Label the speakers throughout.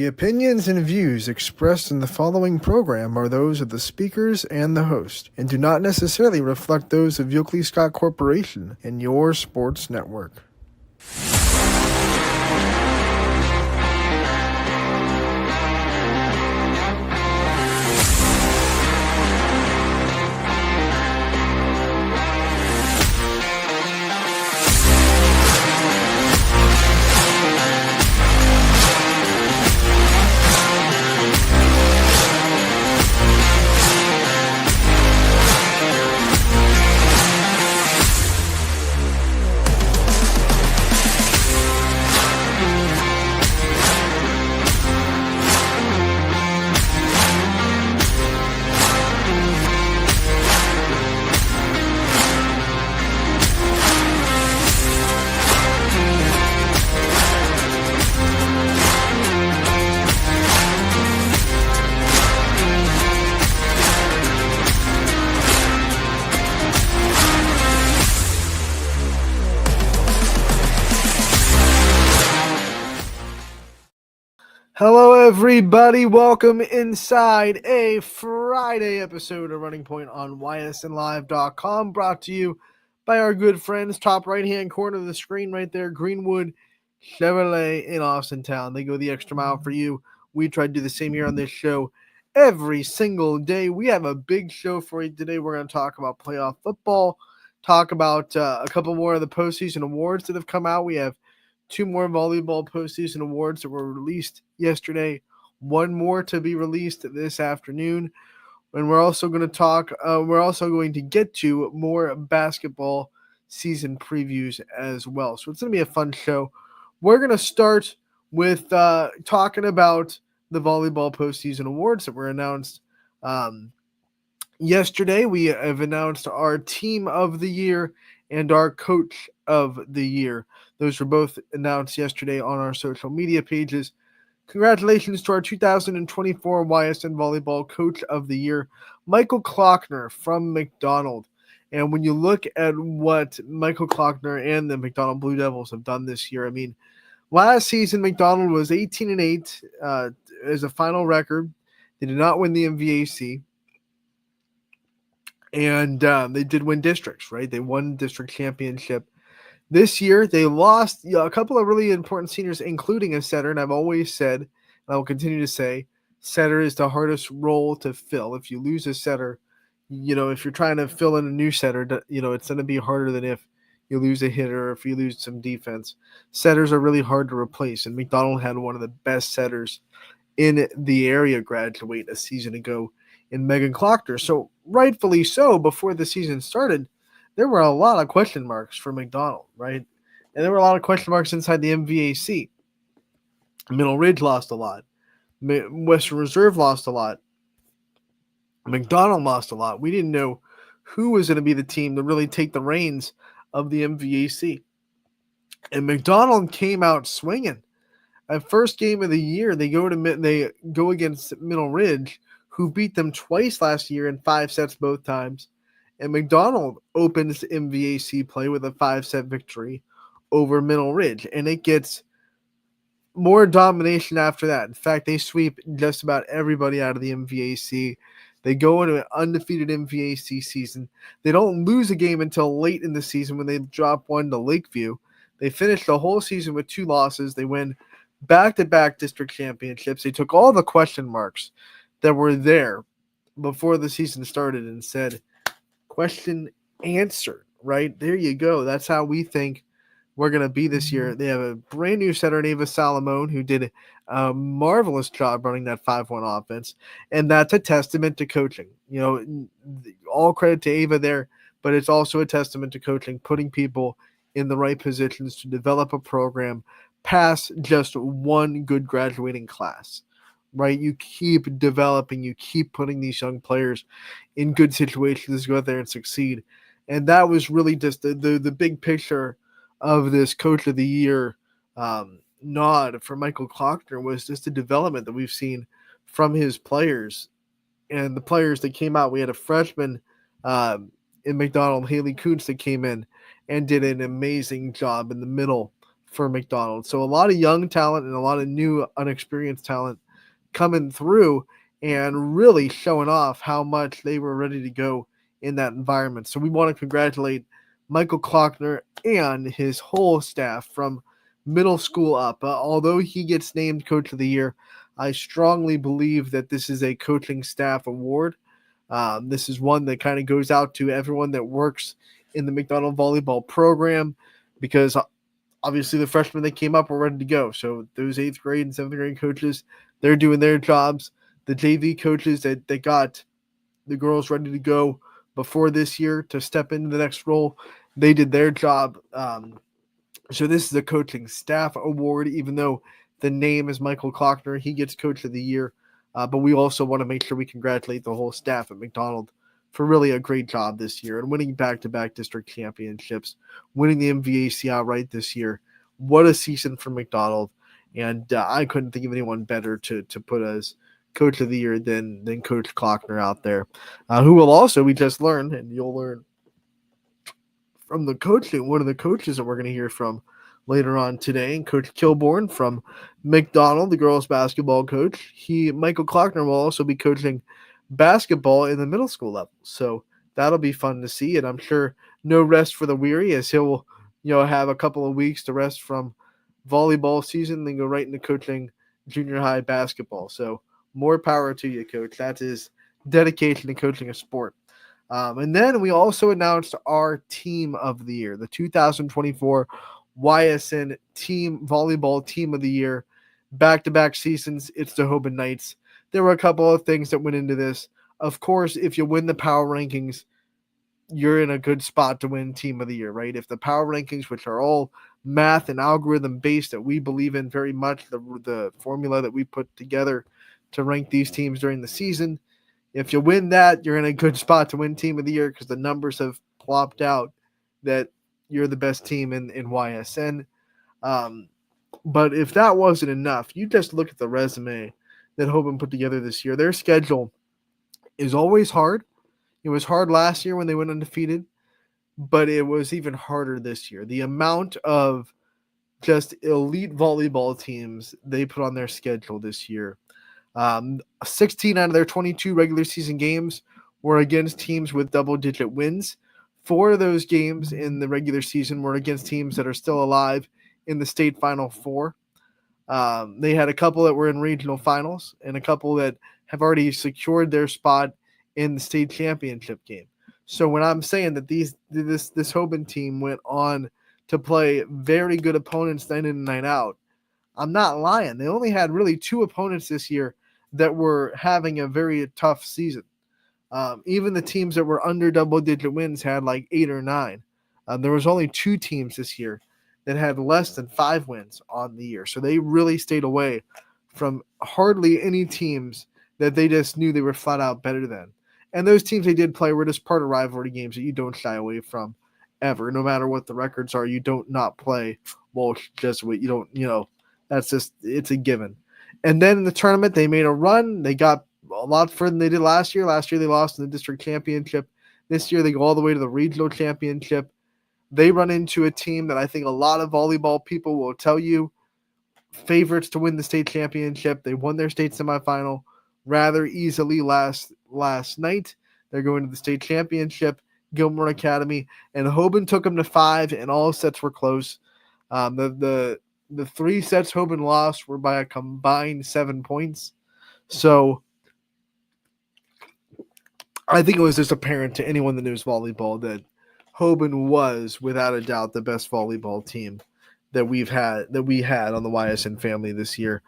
Speaker 1: The opinions and views expressed in the following program are those of the speakers and the host, and do not necessarily reflect those of Yoakley Scott Corporation and your sports network. Hello, everybody. Welcome inside a Friday episode of Running Point on YSNLive.com, brought to you by our good friends, top right-hand corner of the screen right there, Greenwood Chevrolet in Austintown. They go the extra mile for you. We try to do the same here on this show every single day. We have a big show for you today. We're going to talk about playoff football, talk about a couple more of the postseason awards that have come out. We have two more volleyball postseason awards that were released yesterday, one more to be released this afternoon. And we're also going to get to more basketball season previews as well. So it's going to be a fun show. We're going to start with talking about the volleyball postseason awards that were announced yesterday. We have announced our team of the year and our coach of the year. Those were both announced yesterday on our social media pages. Congratulations to our 2024 YSN Volleyball Coach of the Year, Michael Klockner from McDonald. And when you look at what Michael Klockner and the McDonald Blue Devils have done this year, I mean, last season McDonald was 18-8 as a final record. They did not win the MVAC. And they did win districts, right? They won district championship. This year, they lost a couple of really important seniors, including a setter. And I've always said, and I will continue to say, setter is the hardest role to fill. If you lose a setter, if you're trying to fill in a new setter, it's going to be harder than if you lose a hitter or if you lose some defense. Setters are really hard to replace. And McDonald had one of the best setters in the area graduate a season ago in Megan Klockner. So rightfully so, before the season started, there were a lot of question marks for McDonald, right? And there were a lot of question marks inside the MVAC. Middle Ridge lost a lot. Western Reserve lost a lot. McDonald lost a lot. We didn't know who was going to be the team to really take the reins of the MVAC. And McDonald came out swinging. At first game of the year, they go against Middle Ridge, who beat them twice last year in 5 sets both times. And McDonald opens MVAC play with a 5-set victory over Middle Ridge. And it gets more domination after that. In fact, they sweep just about everybody out of the MVAC. They go into an undefeated MVAC season. They don't lose a game until late in the season when they drop one to Lakeview. They finish the whole season with 2 losses. They win back-to-back district championships. They took all the question marks that were there before the season started and said, question answered, right? There you go. That's how we think we're going to be this year. They have a brand new setter, Ava Salamone, who did a marvelous job running that 5-1 offense. And that's a testament to coaching. All credit to Ava there, but it's also a testament to coaching, putting people in the right positions to develop a program past just one good graduating class. Right, you keep developing, you keep putting these young players in good situations to go out there and succeed. And that was really just the big picture of this Coach of the Year nod for Michael Klockner, was just the development that we've seen from his players. And the players that came out, we had a freshman in McDonald, Haley Kuntz, that came in and did an amazing job in the middle for McDonald. So a lot of young talent and a lot of new unexperienced talent coming through and really showing off how much they were ready to go in that environment. So we want to congratulate Michael Klockner and his whole staff from middle school up. Although he gets named Coach of the Year, I strongly believe that this is a coaching staff award. This is one that kind of goes out to everyone that works in the McDonald volleyball program, because obviously the freshmen that came up were ready to go. So those 8th grade and 7th grade coaches, they're doing their jobs. The JV coaches that got the girls ready to go before this year to step into the next role, they did their job. So this is a coaching staff award, even though the name is Michael Klockner. He gets Coach of the Year. But we also want to make sure we congratulate the whole staff at McDonald for really a great job this year and winning back-to-back district championships, winning the MVAC outright this year. What a season for McDonald. And I couldn't think of anyone better to put as Coach of the Year than Coach Klockner out there, who will also, we just learned, and you'll learn from the coaching, one of the coaches that we're going to hear from later on today, and Coach Kilborn from McDonald, the girls basketball coach. Michael Klockner will also be coaching basketball in the middle school level. So that'll be fun to see, and I'm sure no rest for the weary, as he'll have a couple of weeks to rest from volleyball season, then go right into coaching junior high basketball. So more power to you, Coach. That is dedication to coaching a sport. And then we also announced our Team of the Year, the 2024 Ysn Team Volleyball Team of the Year. Back-to-back seasons, it's the Hoban Knights. There were a couple of things that went into this. Of course, if you win the power rankings, you're in a good spot to win Team of the Year, right? If the power rankings, which are all math and algorithm based, that we believe in very much, the formula that we put together to rank these teams during the season, if you win that, you're in a good spot to win Team of the Year, because the numbers have plopped out that you're the best team in YSN. But if that wasn't enough, you just look at the resume that Hoban put together this year. Their schedule is always hard. It was hard last year when they went undefeated, but it was even harder this year. The amount of just elite volleyball teams they put on their schedule this year. 16 out of their 22 regular season games were against teams with double-digit wins. 4 of those games in the regular season were against teams that are still alive in the state Final Four. They had a couple that were in regional finals and a couple that have already secured their spot in the state championship game. So when I'm saying that this Hoban team went on to play very good opponents night in and night out, I'm not lying. They only had really 2 opponents this year that were having a very tough season. Even the teams that were under double-digit wins had like 8 or 9. There was only 2 teams this year that had less than 5 wins on the year. So they really stayed away from hardly any teams that they just knew they were flat out better than. And those teams they did play were just part of rivalry games that you don't shy away from ever. No matter what the records are, you don't not play Walsh Jesuit. You don't, that's just, it's a given. And then in the tournament, they made a run. They got a lot further than they did last year. Last year, they lost in the district championship. This year, they go all the way to the regional championship. They run into a team that I think a lot of volleyball people will tell you favorites to win the state championship. They won their state semifinal rather easily last night. They're going to the state championship, Gilmore Academy, and Hoban took them to 5, and all sets were close. The 3 sets Hoban lost were by a combined 7 points. So I think it was just apparent to anyone that knows volleyball that Hoban was, without a doubt, the best volleyball team that we had on the YSN family this year,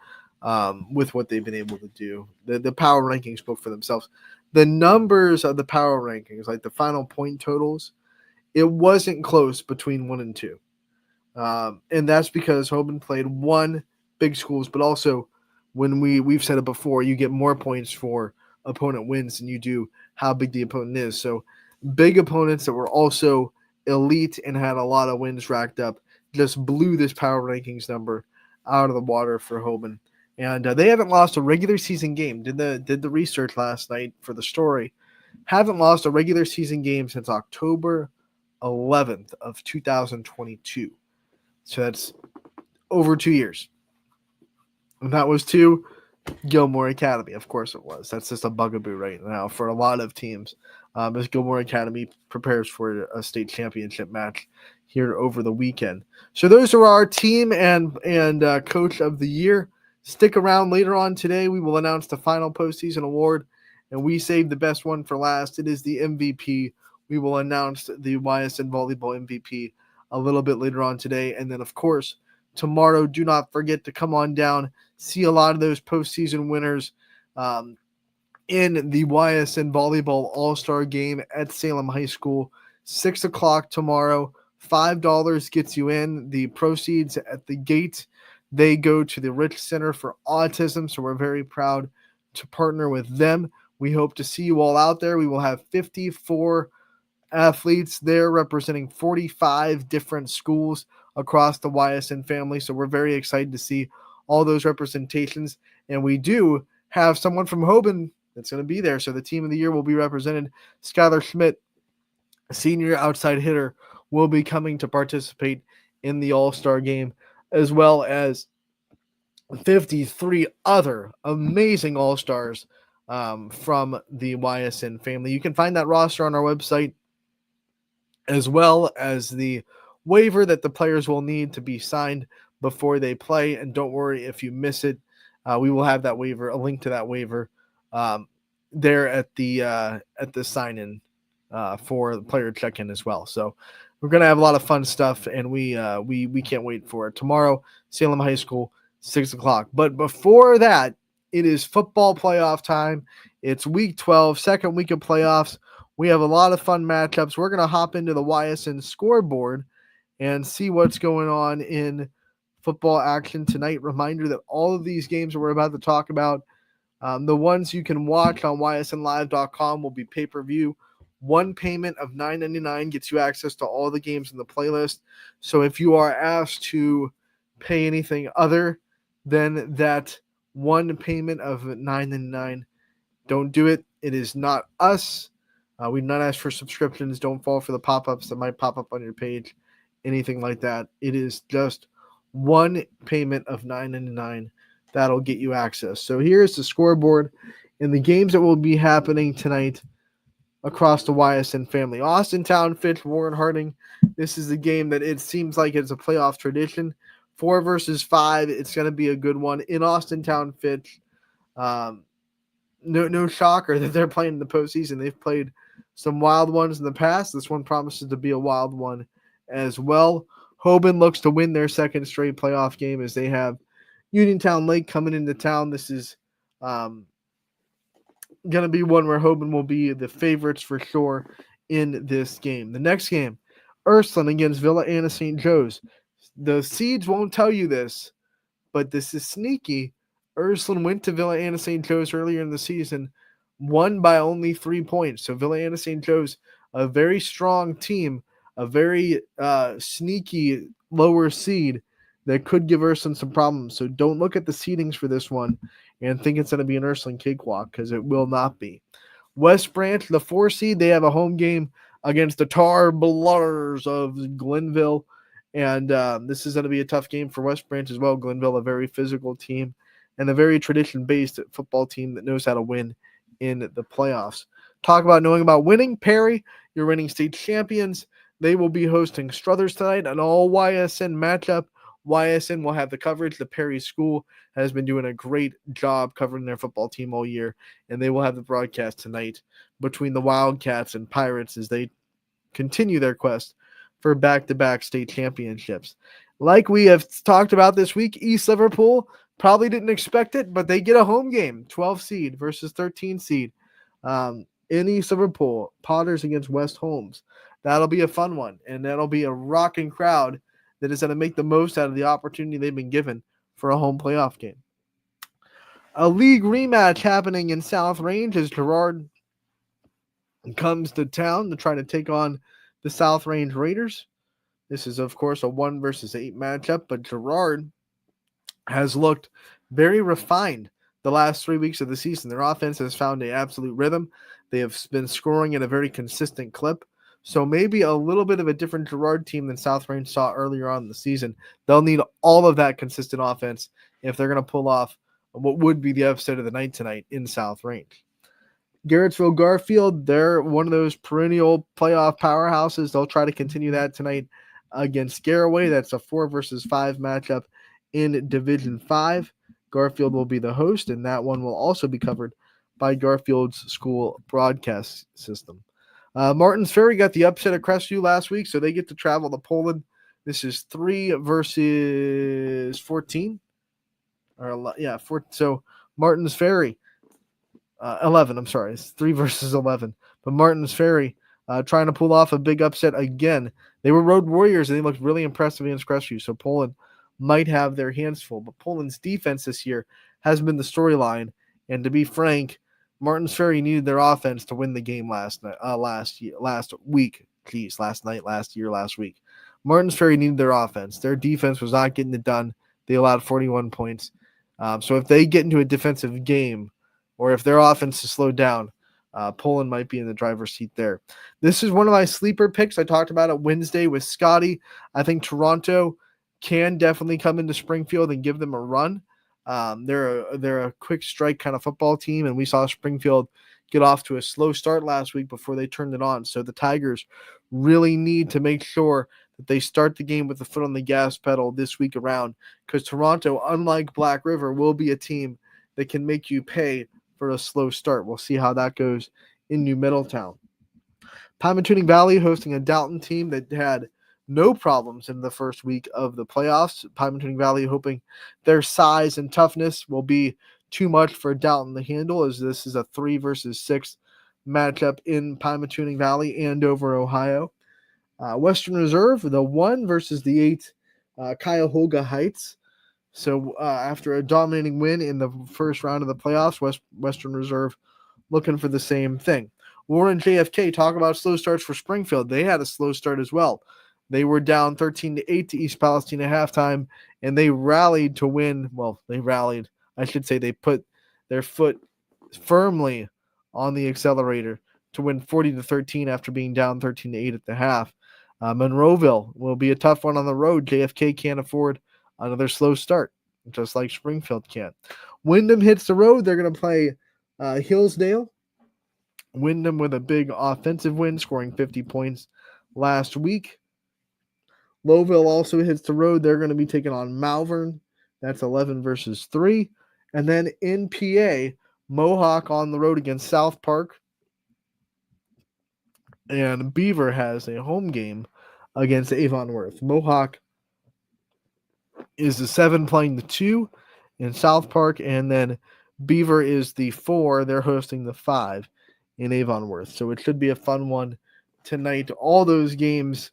Speaker 1: with what they've been able to do. The power rankings spoke for themselves. The numbers of the power rankings, like the final point totals, it wasn't close between 1 and 2. And that's because Hoban played 1 big schools, but also when we've said it before, you get more points for opponent wins than you do how big the opponent is. So big opponents that were also elite and had a lot of wins racked up just blew this power rankings number out of the water for Hoban. And they haven't lost a regular season game. Did the research last night for the story. Haven't lost a regular season game since October 11th of 2022. So that's over 2 years. And that was to Gilmore Academy. Of course it was. That's just a bugaboo right now for a lot of teams. As Gilmore Academy prepares for a state championship match here over the weekend. So those are our team and coach of the year. Stick around later on today. We will announce the final postseason award, and we saved the best one for last. It is the MVP. We will announce the Ysn volleyball MVP a little bit later on today, and then of course tomorrow. Do not forget to come on down, see a lot of those postseason winners in the Ysn Volleyball All-Star Game at Salem High School. 6 o'clock tomorrow. $5 gets you in. The proceeds at the gate, they go to the Rich Center for Autism, so we're very proud to partner with them. We hope to see you all out there. We will have 54 athletes there representing 45 different schools across the Ysn family. So we're very excited to see all those representations. And we do have someone from Hoban that's going to be there. So the team of the year will be represented. Skylar Schmidt, a senior outside hitter, will be coming to participate in the All-Star game, as well as 53 other amazing All-Stars from the Ysn family. You can find that roster on our website, as well as the waiver that the players will need to be signed before they play. And don't worry if you miss it. We will have that waiver, a link to that waiver there at the sign-in for the player check-in as well. So we're going to have a lot of fun stuff, and we can't wait for it. Tomorrow, Salem High School, 6 o'clock. But before that, it is football playoff time. It's week 12, second week of playoffs. We have a lot of fun matchups. We're going to hop into the Ysn scoreboard and see what's going on in football action tonight. Reminder that all of these games that we're about to talk about, the ones you can watch on ysnlive.com will be pay-per-view. One payment of $9.99 gets you access to all the games in the playlist. So if you are asked to pay anything other than that one payment of $9.99, don't do it. It is not us. We've not asked for subscriptions. Don't fall for the pop-ups that might pop up on your page, anything like that. It is just one payment of $9.99 that'll get you access. So here's the scoreboard in the games that will be happening tonight across the Ysn family. Austintown, Fitch, Warren Harding. This is the game that it seems like it's a playoff tradition. 4 versus 5. It's going to be a good one in Austintown, Fitch. No shocker that they're playing in the postseason. They've played some wild ones in the past. This one promises to be a wild one as well. Hoban looks to win their second straight playoff game as they have Uniontown Lake coming into town. This is going to be one where Hoban will be the favorites for sure in this game. The next game, Ursuline against Villa Anna St. Joe's. The seeds won't tell you this, but this is sneaky. Ursuline went to Villa Anna St. Joe's earlier in the season, won by only 3 points. So Villa Anna St. Joe's, a very strong team, a very sneaky lower seed that could give Ursuline some problems. So don't look at the seedings for this one and think it's going to be an Ursuline cakewalk, because it will not be. West Branch, the 4 seed, they have a home game against the Tar Blooders of Glenville. And this is going to be a tough game for West Branch as well. Glenville, a very physical team and a very tradition-based football team that knows how to win in the playoffs. Talk about knowing about winning. Perry, your reigning state champions. They will be hosting Struthers tonight, an all-Ysn matchup. Ysn will have the coverage. The Perry School has been doing a great job covering their football team all year, and they will have the broadcast tonight between the Wildcats and Pirates as they continue their quest for back-to-back state championships. Like we have talked about this week, East Liverpool probably didn't expect it, but they get a home game, 12 seed versus 13 seed in East Liverpool. Potters against West Holmes. That'll be a fun one, and that'll be a rocking crowd that is going to make the most out of the opportunity they've been given for a home playoff game. A league rematch happening in South Range as Girard comes to town to try to take on the South Range Raiders. This is, of course, a 1 versus 8 matchup, but Girard has looked very refined the last 3 weeks of the season. Their offense has found an absolute rhythm. They have been scoring at a very consistent clip. So maybe a little bit of a different Girard team than South Range saw earlier on in the season. They'll need all of that consistent offense if they're going to pull off what would be the upset of the night tonight in South Range. Garrettsville Garfield, they're one of those perennial playoff powerhouses. They'll try to continue that tonight against Garaway. That's a 4 versus 5 matchup in Division 5. Garfield will be the host, and that one will also be covered by Garfield's school broadcast system. Martins Ferry got the upset at Crestview last week, so they get to travel to Poland. This is 3 versus 14. So Martins Ferry 11. I'm sorry, it's 3 versus 11. But Martins Ferry trying to pull off a big upset again. They were road warriors and they looked really impressive against Crestview. So Poland might have their hands full. But Poland's defense this year has been the storyline. And to be frank, Martins Ferry needed their offense to win the game last week. Last week. Martins Ferry needed their offense. Their defense was not getting it done. They allowed 41 points. So if they get into a defensive game, or if their offense is slowed down, Poland might be in the driver's seat there. This is one of my sleeper picks. I talked about it Wednesday with Scotty. I think Toronto can definitely come into Springfield and give them a run. They're a quick strike kind of football team, and we saw Springfield get off to a slow start last week before they turned it on. So the Tigers really need to make sure that they start the game with the foot on the gas pedal this week around, because Toronto, unlike Black River, will be a team that can make you pay for a slow start. We'll see how that goes in New Middletown. Pymatuning Valley hosting a Dalton team that had no problems in the first week of the playoffs. Pymatuning Valley hoping their size and toughness will be too much for Dalton to handle, as this is a 3 versus 6 matchup in Pymatuning Valley, Andover, Ohio. Western Reserve, the 1 versus the 8 Cuyahoga Heights. So after a dominating win in the first round of the playoffs, Western Reserve looking for the same thing. Warren JFK, talk about slow starts for Springfield. They had a slow start as well. They were down 13-8 to East Palestine at halftime, and they rallied to win. Well, they rallied. I should say they put their foot firmly on the accelerator to win 40-13 after being down 13-8 at the half. Monroeville will be a tough one on the road. JFK can't afford another slow start, just like Springfield can. Wyndham hits the road. They're going to play Hillsdale. Wyndham with a big offensive win, scoring 50 points last week. Lowville also hits the road. They're going to be taking on Malvern. That's 11 versus 3. And then in PA, Mohawk on the road against South Park. And Beaver has a home game against Avonworth. Mohawk is the 7 playing the 2 in South Park, and then Beaver is the 4. They're hosting the 5 in Avonworth. So it should be a fun one tonight. All those games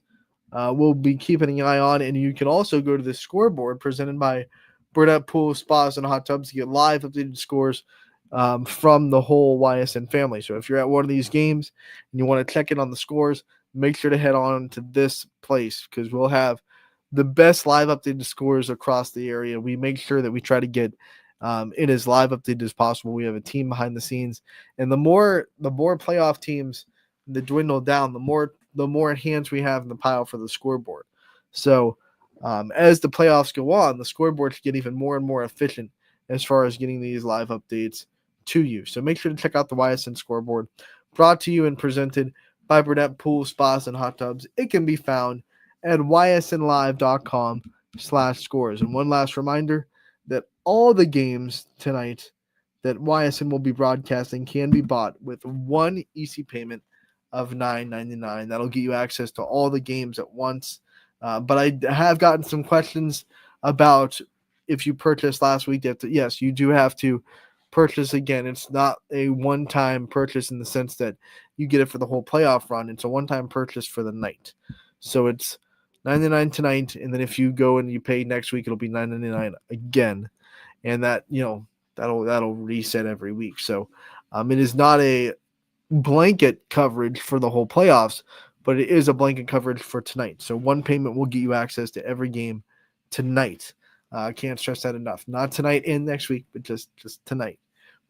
Speaker 1: we'll be keeping an eye on, and you can also go to the scoreboard presented by Burnett Pool, Spas, and Hot Tubs to get live updated scores from the whole YSN family. So if you're at one of these games and you want to check in on the scores, make sure to head on to this place, because we'll have the best live updated scores across the area. We make sure that we try to get it as live updated as possible. We have a team behind the scenes, and the more playoff teams that dwindle down, the more hands we have in the pile for the scoreboard. So as the playoffs go on, the scoreboards get even more and more efficient as far as getting these live updates to you. So make sure to check out the YSN scoreboard, brought to you and presented by Burnett Pool, Spas, and Hot Tubs. It can be found at ysnlive.com/scores. And one last reminder that all the games tonight that YSN will be broadcasting can be bought with one EC payment of $9.99. That'll get you access to all the games at once. But I have gotten some questions about if you purchased last week. Yes, you do have to purchase again. It's not a one-time purchase in the sense that you get it for the whole playoff run. It's a one-time purchase for the night. So it's $9.99 tonight, and then if you go and you pay next week, it'll be $9.99 again, and that that'll reset every week. So it is not a blanket coverage for the whole playoffs, but it is a blanket coverage for tonight. So one payment will get you access to every game tonight. I can't stress that enough. Not tonight and next week, but just tonight.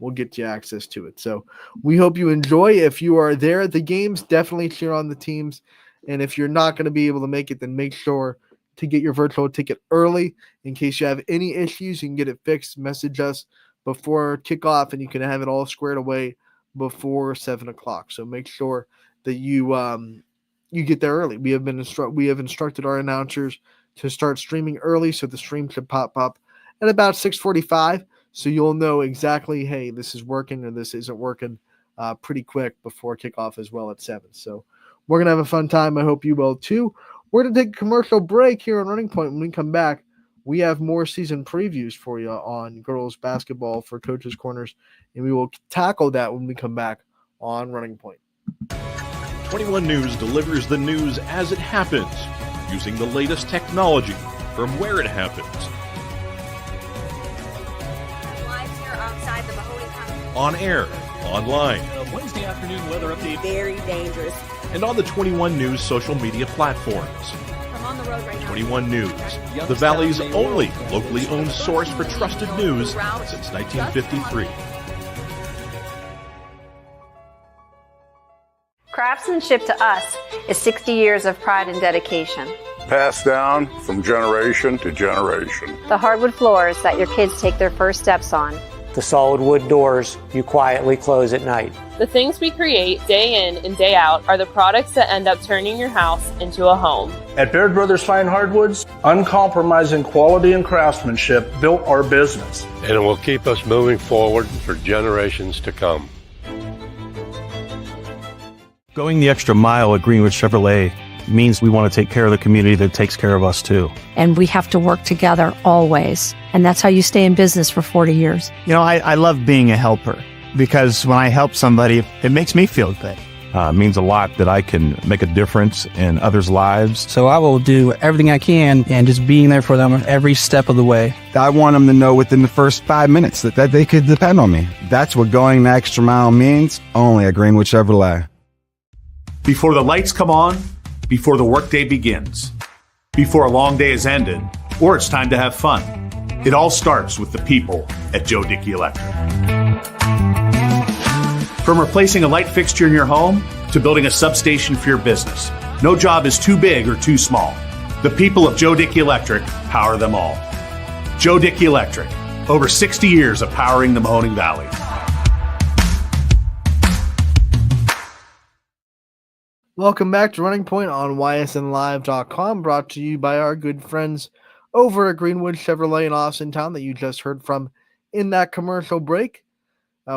Speaker 1: will get you access to it. So we hope you enjoy. If you are there at the games, definitely cheer on the teams. And if you're not going to be able to make it, then make sure to get your virtual ticket early in case you have any issues. You can get it fixed. Message us before kickoff, and you can have it all squared away before 7 o'clock. So make sure that you get there early. We have instructed our announcers to start streaming early, so the stream should pop up at about 6:45. So you'll know exactly, hey, this is working or this isn't working pretty quick before kickoff as well at 7. So we're going to have a fun time. I hope you will too. We're going to take a commercial break here on Running Point. When we come back, we have more season previews for you on girls basketball for Coaches Corners, and we will tackle that when we come back on Running Point.
Speaker 2: 21 News delivers the news as it happens, using the latest technology from where it happens. On air, online,
Speaker 3: Wednesday afternoon weather update.
Speaker 4: Very dangerous.
Speaker 2: and on the 21 News social media platforms.
Speaker 4: I'm on the road right now.
Speaker 2: 21 News, the Valley's only locally owned source for trusted news since 1953.
Speaker 5: Craftsmanship to us is 60 years of pride and dedication.
Speaker 6: Passed down from generation to generation.
Speaker 5: The hardwood floors that your kids take their first steps on.
Speaker 7: The solid wood doors you quietly close at night.
Speaker 8: The things we create day in and day out are the products that end up turning your house into a home.
Speaker 9: At Baird Brothers Fine Hardwoods, uncompromising quality and craftsmanship built our business.
Speaker 10: And it will keep us moving forward for generations to come.
Speaker 3: Going the extra mile at Greenwood Chevrolet means we want to take care of the community that takes care of us too.
Speaker 11: And we have to work together always. And that's how you stay in business for 40 years.
Speaker 12: You know, I love being a helper because when I help somebody, it makes me feel good.
Speaker 3: It means a lot that I can make a difference in others' lives.
Speaker 13: So I will do everything I can and just being there for them every step of the way.
Speaker 14: I want them to know within the first 5 minutes that they could depend on me. That's what going the extra mile means, only at Greenwood Chevrolet.
Speaker 15: Before the lights come on, before the workday begins, before a long day is ended, or it's time to have fun. It all starts with the people at Joe Dickey Electric. From replacing a light fixture in your home to building a substation for your business, no job is too big or too small. The people of Joe Dickey Electric power them all. Joe Dickey Electric, over 60 years of powering the Mahoning Valley.
Speaker 1: Welcome back to Running Point on ysnlive.com, brought to you by our good friends over at Greenwood Chevrolet in Austintown that you just heard from in that commercial break.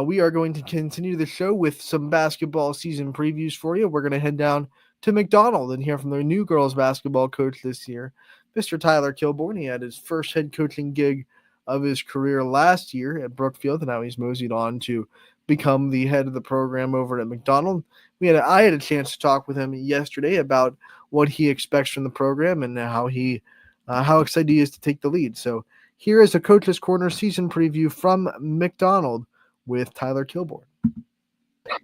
Speaker 1: We are going to continue the show with some basketball season previews for you. We're going to head down to McDonald and hear from their new girls basketball coach this year, Mr. Tyler Kilborn. He had his first head coaching gig of his career last year at Brookfield, and now he's moseyed on to become the head of the program over at McDonald. I had a chance to talk with him yesterday about what he expects from the program and how excited he is to take the lead. So here is a Coach's Corner season preview from McDonald with Tyler Kilborn.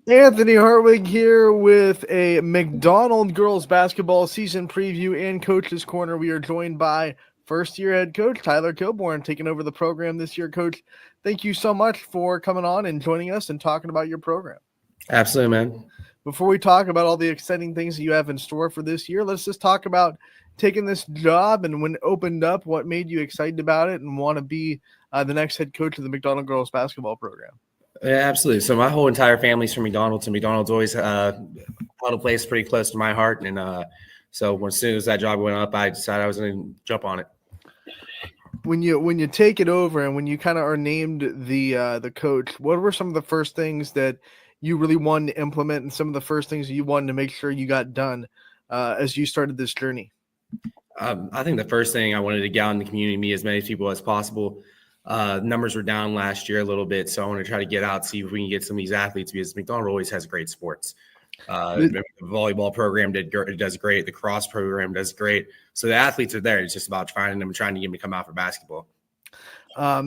Speaker 1: Anthony Hartwig here with a McDonald girls basketball season preview and Coach's Corner. We are joined by first-year head coach Tyler Kilborn, taking over the program this year. Coach, thank you so much for coming on and joining us and talking about your program.
Speaker 16: Absolutely, man.
Speaker 1: Before we talk about all the exciting things that you have in store for this year, let's just talk about taking this job and when it opened up, what made you excited about it and want to be the next head coach of the McDonald girls basketball program.
Speaker 16: Yeah, absolutely. So my whole entire family's from McDonald's, and McDonald's always held a place pretty close to my heart. And so as soon as that job went up, I decided I was going to jump on it.
Speaker 1: When you take it over and when you kind of are named the coach, what were some of the first things that you really wanted to implement and some of the first things you wanted to make sure you got done as you started this journey?
Speaker 16: I think the first thing I wanted to get out in the community, meet as many people as possible. Numbers were down last year a little bit, so I want to try to get out, see if we can get some of these athletes, because McDonald always has great sports. The volleyball program does great. The cross program does great. So the athletes are there. It's just about finding them and trying to get them to come out for basketball.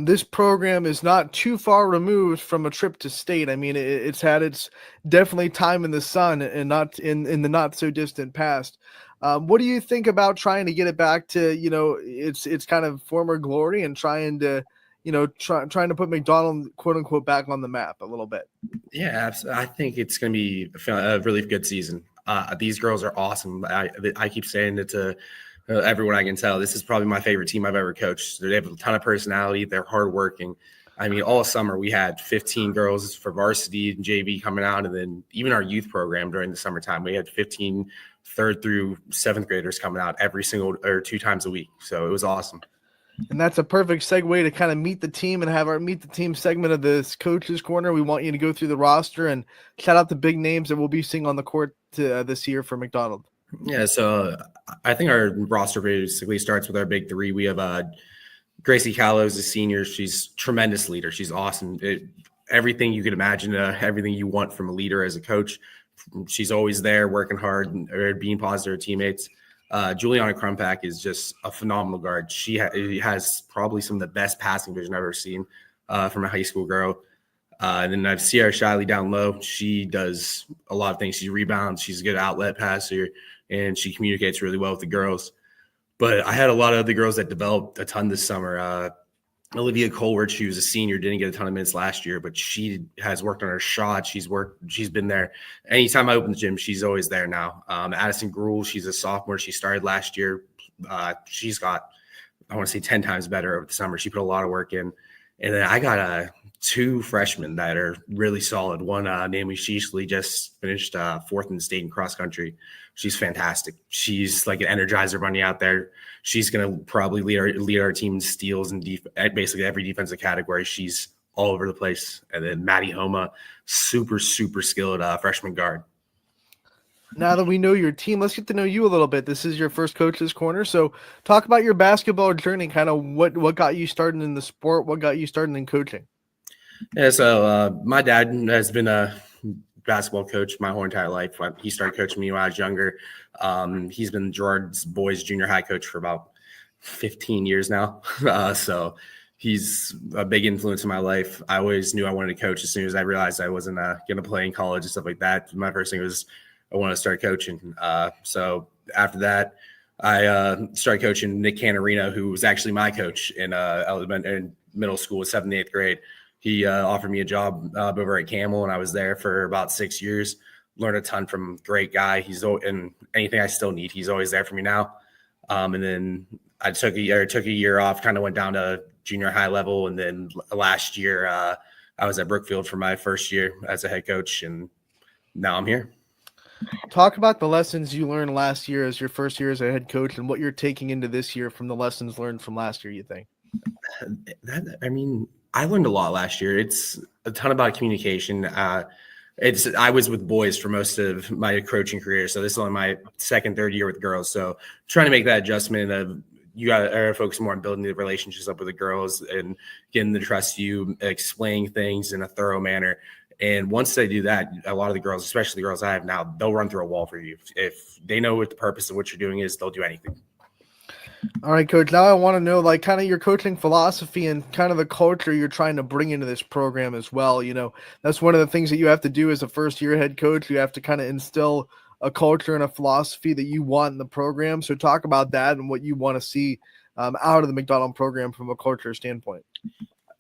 Speaker 1: This program is not too far removed from a trip to state. I mean, it's had its definitely time in the sun and not in the not so distant past. What do you think about trying to get it back to, its kind of former glory and trying to, trying to put McDonald, quote unquote, back on the map a little bit?
Speaker 16: Yeah, absolutely. I think it's going to be a really good season. These girls are awesome. I keep saying it to everyone I can tell. This is probably my favorite team I've ever coached. They have a ton of personality. They're hardworking. I mean, all summer we had 15 girls for varsity and JV coming out, and then even our youth program during the summertime, we had 15 third through seventh graders coming out every single or 2 times a week. So it was awesome.
Speaker 1: And that's a perfect segue to kind of meet the team and have our meet the team segment of this coaches corner. We want you to go through the roster and shout out the big names that we'll be seeing on the court this year for McDonald.
Speaker 16: Yeah, so I think our roster basically starts with our big 3. We have Gracie Callows, a senior. She's a tremendous leader. She's awesome. Everything you could imagine, everything you want from a leader as a coach. She's always there, working hard and being positive to her teammates. Juliana Crumpack is just a phenomenal guard. She has probably some of the best passing vision I've ever seen from a high school girl. And then I've Sierra Shiley down low. She does a lot of things. She rebounds. She's a good outlet passer, and she communicates really well with the girls. But I had a lot of other girls that developed a ton this summer. Olivia Colward, she was a senior, didn't get a ton of minutes last year, but she has worked on her shot. She's been there. Anytime I open the gym, she's always there now. Addison Gruhl, she's a sophomore. She started last year. She's got, I want to say 10 times better over the summer. She put a lot of work in. And then I got 2 freshmen that are really solid. One, namely Sheesley, just finished 4th in the state in cross country. She's fantastic. She's like an energizer bunny out there. She's going to probably lead our team in steals and basically every defensive category. She's all over the place. And then Maddie Homa, super, super skilled freshman guard.
Speaker 1: Now that we know your team, let's get to know you a little bit. This is your first coach's corner. So talk about your basketball journey, kind of what got you started in the sport, what got you started in coaching.
Speaker 16: Yeah, so my dad has been a basketball coach my whole entire life. He started coaching me when I was younger. He's been Gerard's boys junior high coach for about 15 years now. So he's a big influence in my life. I always knew I wanted to coach as soon as I realized I wasn't going to play in college and stuff like that. My first thing was I want to start coaching. So after that, I started coaching Nick Canarino, who was actually my coach in middle school, 7th and 8th grade. He offered me a job over at Camel, and I was there for about 6 years. Learned a ton from a great guy. And anything I still need, he's always there for me now. And then I took a year off, kind of went down to junior high level, and then last year I was at Brookfield for my first year as a head coach, and now I'm here.
Speaker 1: Talk about the lessons you learned last year as your first year as a head coach, and what you're taking into this year from the lessons learned from last year. You think?
Speaker 16: I learned a lot last year. It's a ton about communication. I was with boys for most of my coaching career, so this is only my second, third year with girls. So trying to make that adjustment of you got to focus more on building the relationships up with the girls and getting them to trust you, explaining things in a thorough manner. And once they do that, a lot of the girls, especially the girls I have now, they'll run through a wall for you. If they know what the purpose of what you're doing is, they'll do anything.
Speaker 1: All right, Coach. Now I want to know, like, kind of your coaching philosophy and kind of the culture you're trying to bring into this program as well. You know, that's one of the things that you have to do as a first-year head coach. You have to kind of instill a culture and a philosophy that you want in the program. So talk about that and what you want to see out of the McDonald program from a culture standpoint.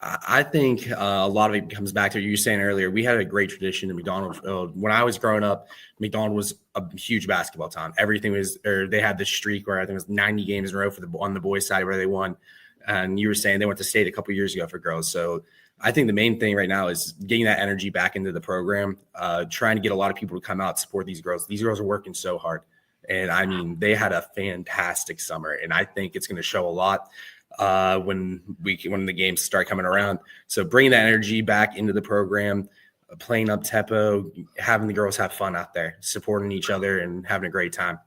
Speaker 16: I think a lot of it comes back to what you were saying earlier. We had a great tradition in McDonald. When I was growing up, McDonald was a huge basketball town. Everything was, or they had this streak where I think it was 90 games in a row on the boys' side where they won. And you were saying they went to state a couple of years ago for girls. So I think the main thing right now is getting that energy back into the program, trying to get a lot of people to come out and support these girls. These girls are working so hard. And I mean, they had a fantastic summer, and I think it's going to show a lot when the games start coming around. So bringing that energy back into the program, playing up tempo, having the girls have fun out there, supporting each other and having a great time.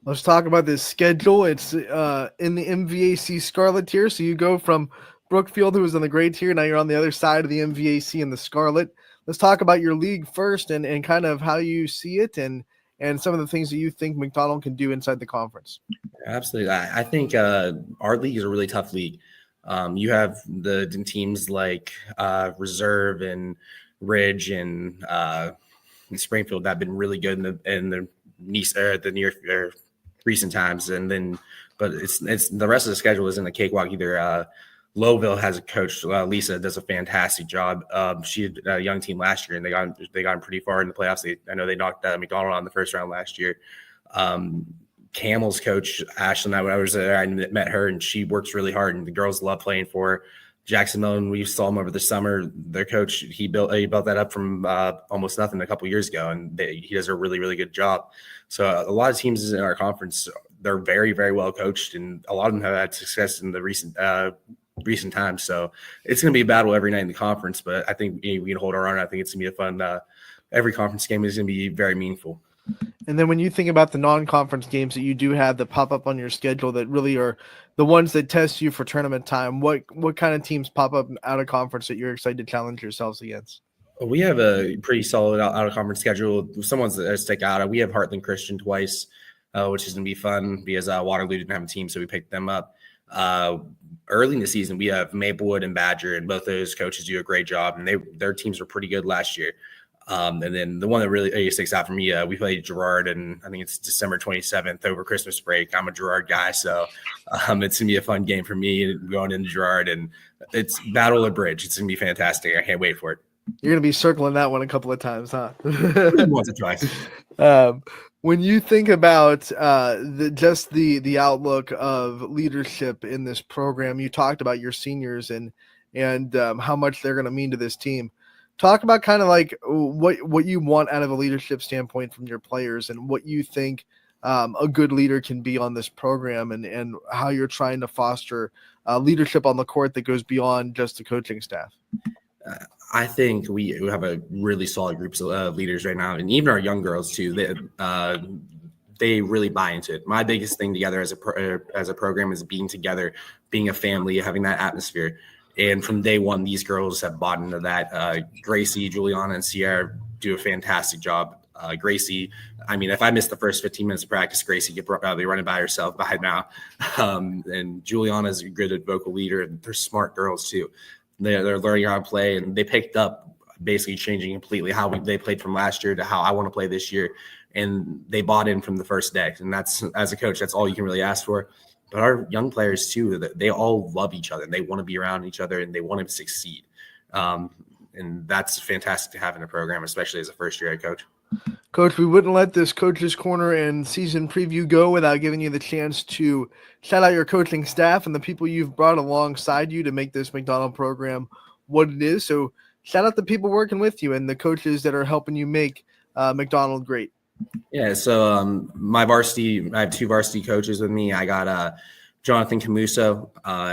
Speaker 1: Let's talk about this schedule. It's in the MVAC Scarlet tier. So you go from Brookfield, who was in the gray tier. Now you're on the other side of the MVAC in the Scarlet. Let's talk about your league first and kind of how you see it and some of the things that you think McDonald can do inside the conference.
Speaker 16: Absolutely. I think our league is a really tough league. You have the teams like Reserve and Ridge and Springfield that have been really good in the recent times. And then, but it's the rest of the schedule isn't a cakewalk either. Lowville has a coach, Lisa, does a fantastic job. She had a young team last year, and they got pretty far in the playoffs. I know they knocked McDonald out in the first round last year. Camel's coach, Ashlyn, I was there, I met her, and she works really hard, and the girls love playing for her. Jackson Millen, we saw him over the summer. Their coach, he built that up from almost nothing a couple years ago, and he does a really, really good job. So a lot of teams in our conference, they're very, very well coached, and a lot of them have had success in the recent times. So it's going to be a battle every night in the conference, but I think we can hold our own. I think it's going to be a fun. Every conference game is going to be very meaningful.
Speaker 1: And then when you think about the non-conference games that you do have that pop up on your schedule that really are the ones that test you for tournament time, what kind of teams pop up out of conference that you're excited to challenge yourselves against?
Speaker 16: We have a pretty solid out of conference schedule. Some ones that stick out. We have Heartland Christian twice, which is going to be fun because Waterloo didn't have a team, so we picked them up. Early in the season, we have Maplewood and Badger, and both those coaches do a great job, and their teams were pretty good last year. And then the one that really sticks out for me, we played Girard, and I think it's December 27th over Christmas break. I'm a Girard guy, so it's going to be a fun game for me going into Girard, and it's Battle of Bridge. It's going to be fantastic. I can't wait for it.
Speaker 1: You're going to be circling that one a couple of times, huh?
Speaker 16: Once or twice.
Speaker 1: When you think about the outlook of leadership in this program, you talked about your seniors and how much they're going to mean to this team. Talk about kind of like what you want out of a leadership standpoint from your players and what you think a good leader can be on this program and how you're trying to foster leadership on the court that goes beyond just the coaching staff.
Speaker 16: I think we have a really solid group of leaders right now, and even our young girls too. They really buy into it. My biggest thing together as a program is being together, being a family, having that atmosphere. And from day one, these girls have bought into that. Gracie, Juliana, and Sierra do a fantastic job. Gracie, I mean, if I missed the first 15 minutes of practice, Gracie could probably run it by herself by now. And Juliana's a good vocal leader, and they're smart girls too. They're learning how to play, and they picked up basically changing completely how they played from last year to how I want to play this year. And they bought in from the first day. And that's, as a coach, that's all you can really ask for. But our young players too, they all love each other and they want to be around each other and they want to succeed. And that's fantastic to have in a program, especially as a first-year head coach.
Speaker 1: Coach, we wouldn't let this Coach's Corner and season preview go without giving you the chance to shout out your coaching staff and the people you've brought alongside you to make this McDonald program what it is. So shout out the people working with you and the coaches that are helping you make McDonald great.
Speaker 16: Yeah, so I have two varsity coaches with me. I got Jonathan Camuso.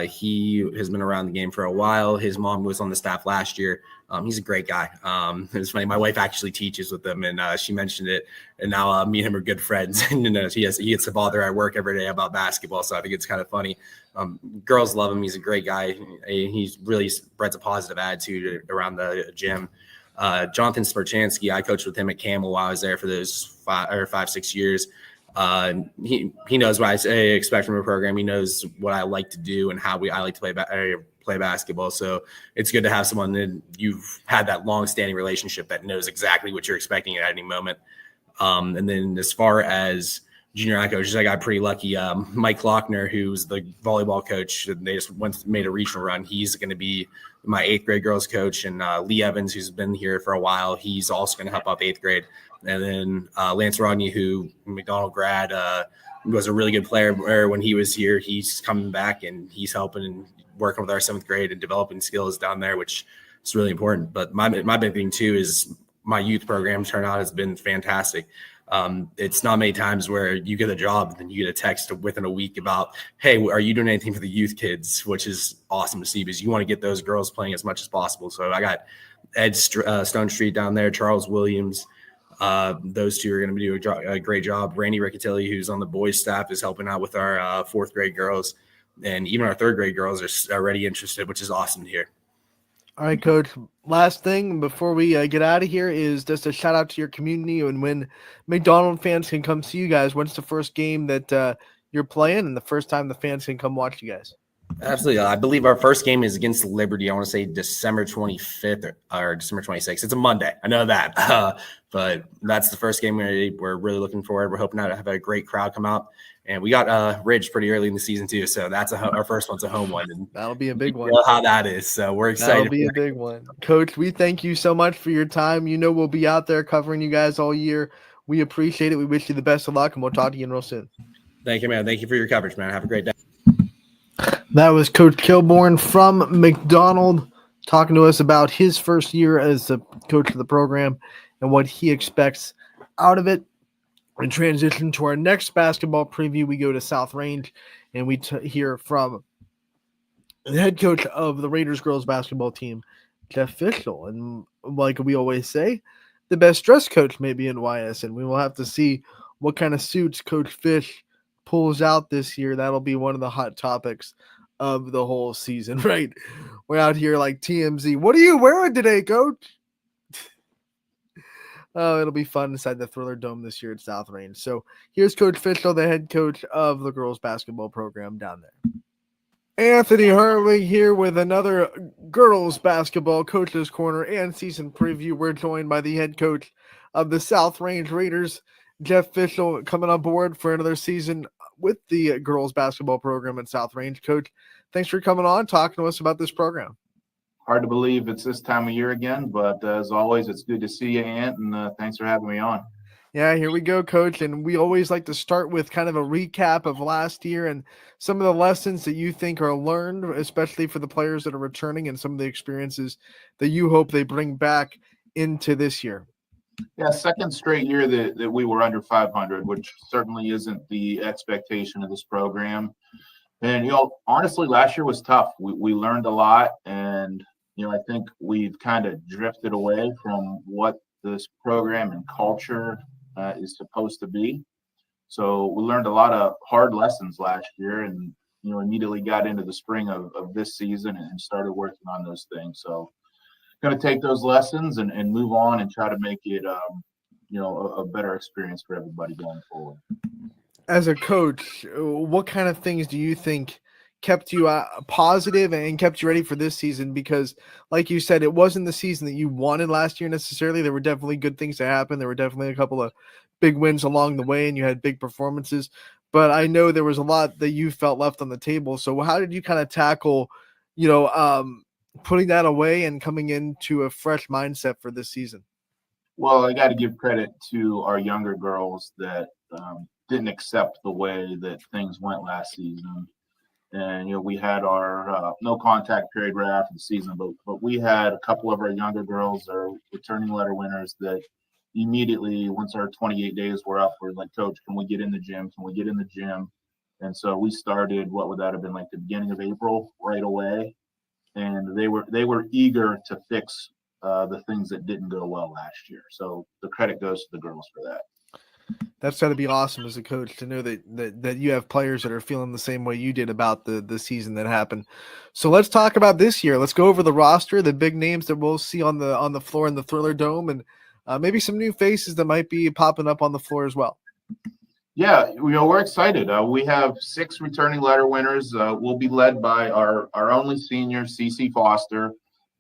Speaker 16: He has been around the game for a while. His mom was on the staff last year. He's a great guy. It's funny. My wife actually teaches with him, and she mentioned it. And now me and him are good friends. And he gets to bother at work every day about basketball, so I think it's kind of funny. Girls love him. He's a great guy. He really spreads a positive attitude around the gym. Jonathan Sparchansky, I coached with him at Camel while I was there for those 5-6 years. He knows what I expect from a program. He knows what I like to do and how I like to play basketball. So it's good to have someone that you've had that long-standing relationship that knows exactly what you're expecting at any moment. And then as far as junior high coaches, I got pretty lucky. Mike Lochner, who's the volleyball coach, they just made a regional run. He's going to be my 8th grade girls coach, and Lee Evans, who's been here for a while, he's also going to help out 8th grade. And then Lance Rodney, who McDonald grad, was a really good player when he was here. He's coming back and he's helping and working with our 7th grade and developing skills down there, which is really important. But my big thing too is my youth program turnout has been fantastic. It's not many times where you get a job and you get a text within a week about, hey, are you doing anything for the youth kids, which is awesome to see because you want to get those girls playing as much as possible. So I got Ed Stone Street down there, Charles Williams. Those two are going to do a great job. Randy Riccatelli, who's on the boys staff, is helping out with our 4th grade girls. And even our 3rd grade girls are already interested, which is awesome to hear.
Speaker 1: All right, Coach. Last thing before we get out of here is just a shout out to your community and when McDonald fans can come see you guys. When's the first game that you're playing and the first time the fans can come watch you guys?
Speaker 16: Absolutely. I believe our first game is against Liberty. I want to say December 25th or December 26th. It's a Monday. I know that. But that's the first game we're really looking forward. We're hoping to have a great crowd come out. And we got Ridge pretty early in the season too. So that's our first one's a home one. And
Speaker 1: that'll be a big one.
Speaker 16: You know how that is. So we're excited.
Speaker 1: That'll be a big one. Coach, we thank you so much for your time. We'll be out there covering you guys all year. We appreciate it. We wish you the best of luck, and we'll talk to you real soon.
Speaker 16: Thank you, man. Thank you for your coverage, man. Have a great day.
Speaker 1: That was Coach Kilborn from McDonald talking to us about his first year as the coach of the program and what he expects out of it. In transition to our next basketball preview, we go to South Range and we hear from the head coach of the Raiders girls basketball team, Jeff Fischel. And like we always say, the best dressed coach may be in Ysn. We will have to see what kind of suits Coach Fish pulls out this year. That'll be one of the hot topics of the whole season, right? We're out here like TMZ. What are you wearing today, Coach? Oh, it'll be fun inside the Thriller Dome this year at South Range. So here's Coach Fischel, the head coach of the girls basketball program down there. Anthony Hartley here with another girls basketball coaches corner and season preview. We're joined by the head coach of the South Range Raiders, Jeff Fischel, coming on board for another season with the girls basketball program at South Range. Coach, thanks for coming on, talking to us about this program.
Speaker 17: Hard to believe it's this time of year again, but as always, it's good to see you, Ant, and thanks for having me on.
Speaker 1: Yeah, here we go, Coach. And we always like to start with kind of a recap of last year and some of the lessons that you think are learned, especially for the players that are returning, and some of the experiences that you hope they bring back into this year.
Speaker 17: Yeah, second straight year that we were under 500, which certainly isn't the expectation of this program. And, honestly, last year was tough. We learned a lot, and, I think we've kind of drifted away from what this program and culture is supposed to be. So we learned a lot of hard lessons last year, and, immediately got into the spring of this season and started working on those things. So going to take those lessons and move on and try to make it, a better experience for everybody going forward.
Speaker 1: As a coach, what kind of things do you think kept you positive and kept you ready for this season? Because like you said, it wasn't the season that you wanted last year necessarily. There were definitely good things to happen. There were definitely a couple of big wins along the way, and you had big performances. But I know there was a lot that you felt left on the table. So how did you kind of tackle, putting that away and coming into a fresh mindset for this season?
Speaker 17: Well, I got to give credit to our younger girls that didn't accept the way that things went last season. And, we had our no contact period right after the season, but we had a couple of our younger girls, our returning letter winners, that immediately, once our 28 days were up, we're like, Coach, can we get in the gym? Can we get in the gym? And so we started, what would that have been, like the beginning of April right away. And they were eager to fix the things that didn't go well last year. So the credit goes to the girls for that.
Speaker 1: That's got to be awesome as a coach to know that you have players that are feeling the same way you did about the season that happened. So let's talk about this year. Let's go over the roster, the big names that we'll see on the floor in the Thriller Dome, and maybe some new faces that might be popping up on the floor as well.
Speaker 17: Yeah, we're excited. We have 6 returning letter winners. We'll be led by our only senior, Cece Foster.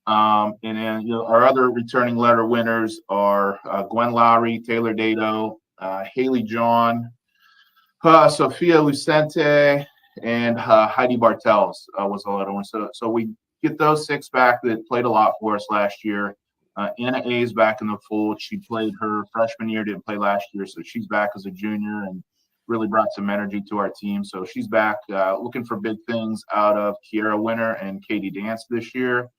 Speaker 17: And then our other returning letter winners are Gwen Lowry, Taylor Dado, Haley John, Sophia Lucente, and Heidi Bartels was the letter one. So we get those 6 back that played a lot for us last year. Anna A is back in the fold. She played her freshman year, didn't play last year, so she's back as a junior and really brought some energy to our team. So she's back, looking for big things out of Kiera Winter and Katie Dance this year.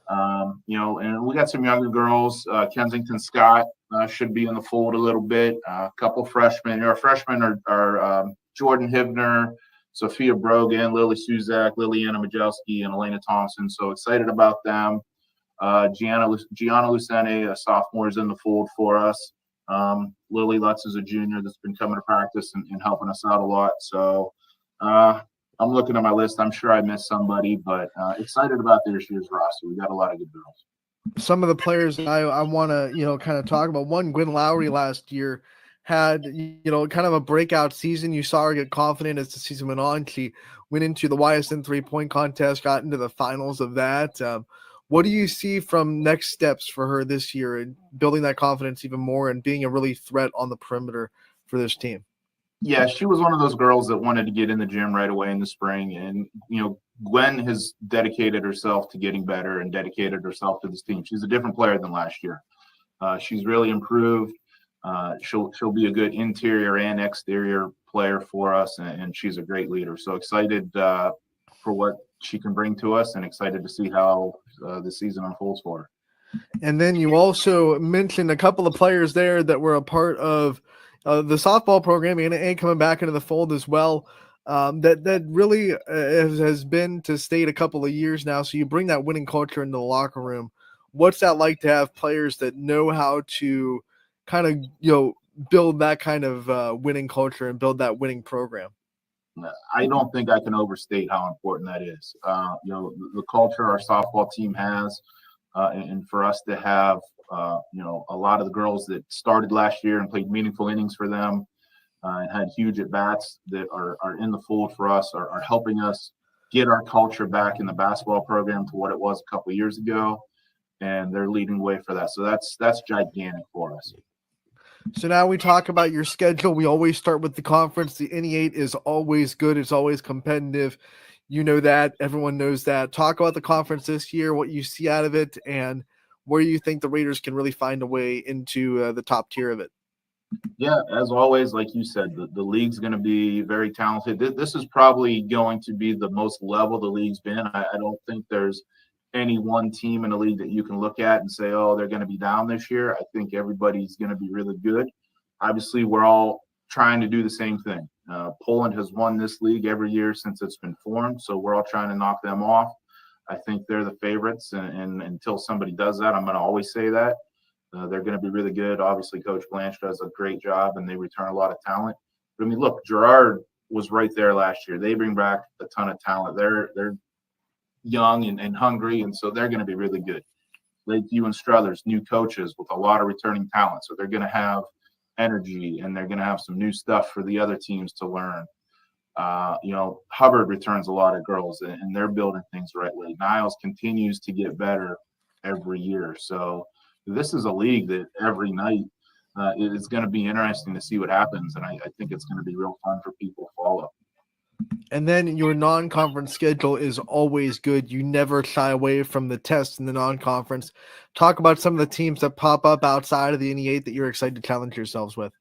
Speaker 17: And we got some younger girls. Kensington Scott should be in the fold a little bit. A couple freshmen. Our freshmen are Jordan Hibner, Sophia Brogan, Lily Suzak, Liliana Majelski, and Elena Thompson. So excited about them. Gianna Lucene, a sophomore, is in the fold for us. Lily Lutz is a junior that's been coming to practice and helping us out a lot. So I'm looking at my list. I'm sure I missed somebody, but excited about this year's roster. We got a lot of good girls.
Speaker 1: Some of the players I want to kind of talk about. One, Gwen Lowry last year had, kind of a breakout season. You saw her get confident as the season went on. She went into the Ysn 3-point contest, got into the finals of that. What do you see from next steps for her this year and building that confidence even more and being a really threat on the perimeter for this team?
Speaker 17: Yeah, she was one of those girls that wanted to get in the gym right away in the spring. And, Gwen has dedicated herself to getting better and dedicated herself to this team. She's a different player than last year. She's really improved. She'll be a good interior and exterior player for us, and she's a great leader. So excited for what she can bring to us, and excited to see how the season unfolds for her.
Speaker 1: And then you also mentioned a couple of players there that were a part of the softball program and coming back into the fold as well. That really has been to state a couple of years now. So you bring that winning culture into the locker room. What's that like to have players that know how to kind of, build that kind of winning culture and build that winning program?
Speaker 17: I don't think I can overstate how important that is. The culture our softball team has, and for us to have, a lot of the girls that started last year and played meaningful innings for them and had huge at-bats that are in the fold for us are helping us get our culture back in the basketball program to what it was a couple of years ago, and they're leading the way for that. So that's gigantic for us.
Speaker 1: So now we talk about your schedule. We always start with the conference. The NE8 is always good. It's always competitive. You know that. Everyone knows that. Talk about the conference this year, what you see out of it, and where you think the Raiders can really find a way into the top tier of it.
Speaker 17: Yeah, as always, like you said, the league's going to be very talented. This is probably going to be the most level the league's been. I don't think there's any one team in the league that you can look at and say, oh, they're going to be down this year. I think everybody's going to be really good. Obviously, we're all trying to do the same thing. Poland has won this league every year since it's been formed, so we're all trying to knock them off. I think they're the favorites, and until somebody does that, I'm going to always say that. They're going to be really good. Obviously, Coach Blanche does a great job, and they return a lot of talent. But, I mean, look, Girard was right there last year. They bring back a ton of talent. They're young and hungry, and so they're going to be really good. Lakeview and Struthers, new coaches with a lot of returning talent, so they're going to have energy, and they're going to have some new stuff for the other teams to learn. Hubbard returns a lot of girls, and they're building things rightly. Niles continues to get better every year. So this is a league that every night it's going to be interesting to see what happens, and I think it's going to be real fun for people to follow.
Speaker 1: And then your non-conference schedule is always good. You never shy away from the tests in the non-conference. Talk about some of the teams that pop up outside of the NE8 that you're excited to challenge yourselves with.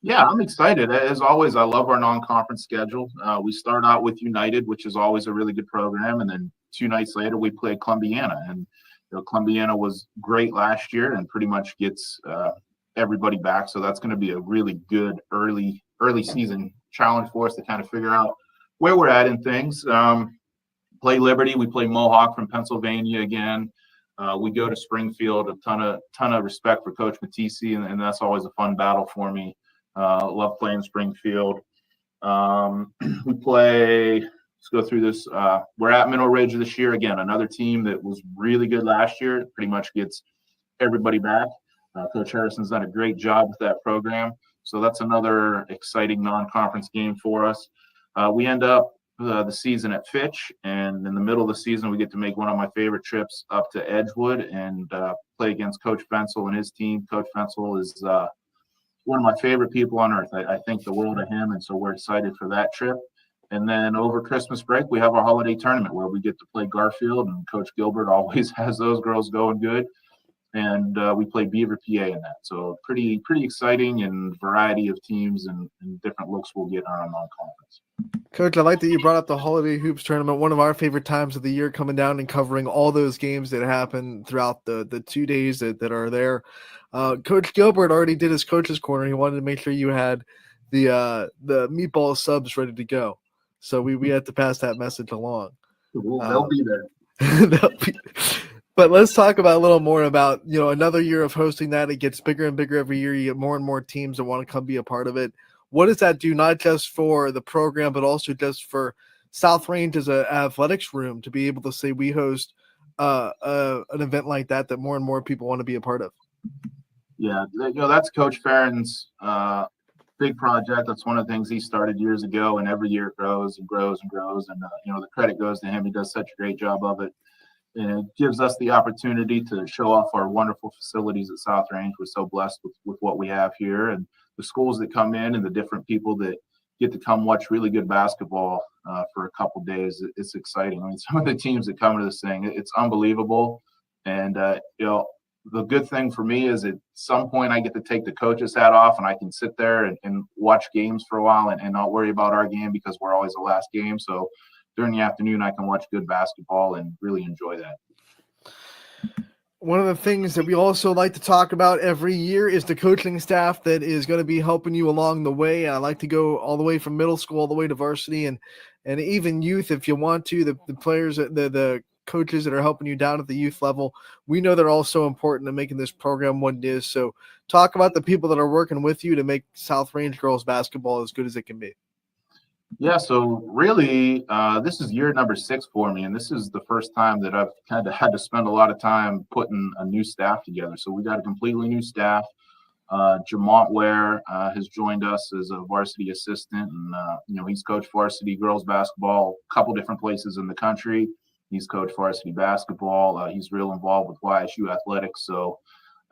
Speaker 17: Yeah, I'm excited. As always, I love our non-conference schedule. We start out with United, which is always a really good program, and then 2 nights later we play Columbiana. And Columbiana was great last year and pretty much gets everybody back. So that's going to be a really good early season challenge for us to kind of figure out where we're at in things. Play Liberty. We play Mohawk from Pennsylvania again. We go to Springfield. A ton of respect for Coach Matisse, and that's always a fun battle for me. Love playing Springfield. We play. Let's go through this. We're at Mineral Ridge this year again. Another team that was really good last year. It pretty much gets everybody back. Coach Harrison's done a great job with that program. So that's another exciting non-conference game for us. We end up the season at Fitch, and in the middle of the season, we get to make one of my favorite trips up to Edgewood and play against Coach Fensel and his team. Coach Fensel is one of my favorite people on earth. I think the world of him, and so we're excited for that trip. And then over Christmas break, we have our holiday tournament where we get to play Garfield, and Coach Gilbert always has those girls going good. And we play Beaver, PA in that. So pretty exciting and variety of teams and different looks we'll get on our non-conference.
Speaker 1: Coach, I like that you brought up the Holiday Hoops tournament, one of our favorite times of the year, coming down and covering all those games that happen throughout the 2 days that are there. Coach Gilbert already did his coach's corner. He wanted to make sure you had the meatball subs ready to go. So we had to pass that message along.
Speaker 17: They'll be there.
Speaker 1: But let's talk about a little more about, another year of hosting that. It gets bigger and bigger every year. You get more and more teams that want to come be a part of it. What does that do, not just for the program, but also just for South Range as an athletics room to be able to say we host an event like that more and more people want to be a part of?
Speaker 17: Yeah, that's Coach Farron's big project. That's one of the things he started years ago, and every year it grows and grows and grows. And the credit goes to him. He does such a great job of it, and it gives us the opportunity to show off our wonderful facilities at South Range. We're so blessed with what we have here, and the schools that come in, and the different people that get to come watch really good basketball for a couple days. It's exciting. I mean, some of the teams that come to this thing, it's unbelievable. And the good thing for me is at some point I get to take the coach's hat off, and I can sit there and watch games for a while and not worry about our game, because we're always the last game. So during the afternoon, I can watch good basketball and really enjoy that.
Speaker 1: One of the things that we also like to talk about every year is the coaching staff that is going to be helping you along the way. I like to go all the way from middle school all the way to varsity and even youth if you want to. The players, the coaches that are helping you down at the youth level, we know they're all so important to making this program what it is. So talk about the people that are working with you to make South Range girls basketball as good as it can be.
Speaker 17: Yeah, so really, this is year number 6 for me, and this is the first time that I've kind of had to spend a lot of time putting a new staff together. So we got a completely new staff. Jamont Ware has joined us as a varsity assistant, and he's coached varsity girls basketball a couple different places in the country. He's coached varsity basketball. He's real involved with YSU athletics. So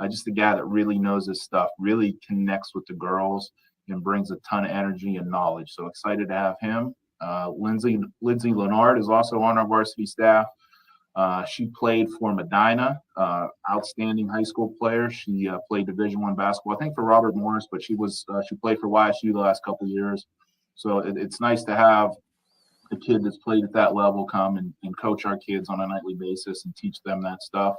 Speaker 17: just a guy that really knows his stuff, really connects with the girls, and brings a ton of energy and knowledge. So excited to have him. Lindsay Leonard is also on our varsity staff. She played for Medina, outstanding high school player. She played Division I basketball, I think for Robert Morris, but she played for YSU the last couple of years. So it's nice to have a kid that's played at that level come and coach our kids on a nightly basis and teach them that stuff.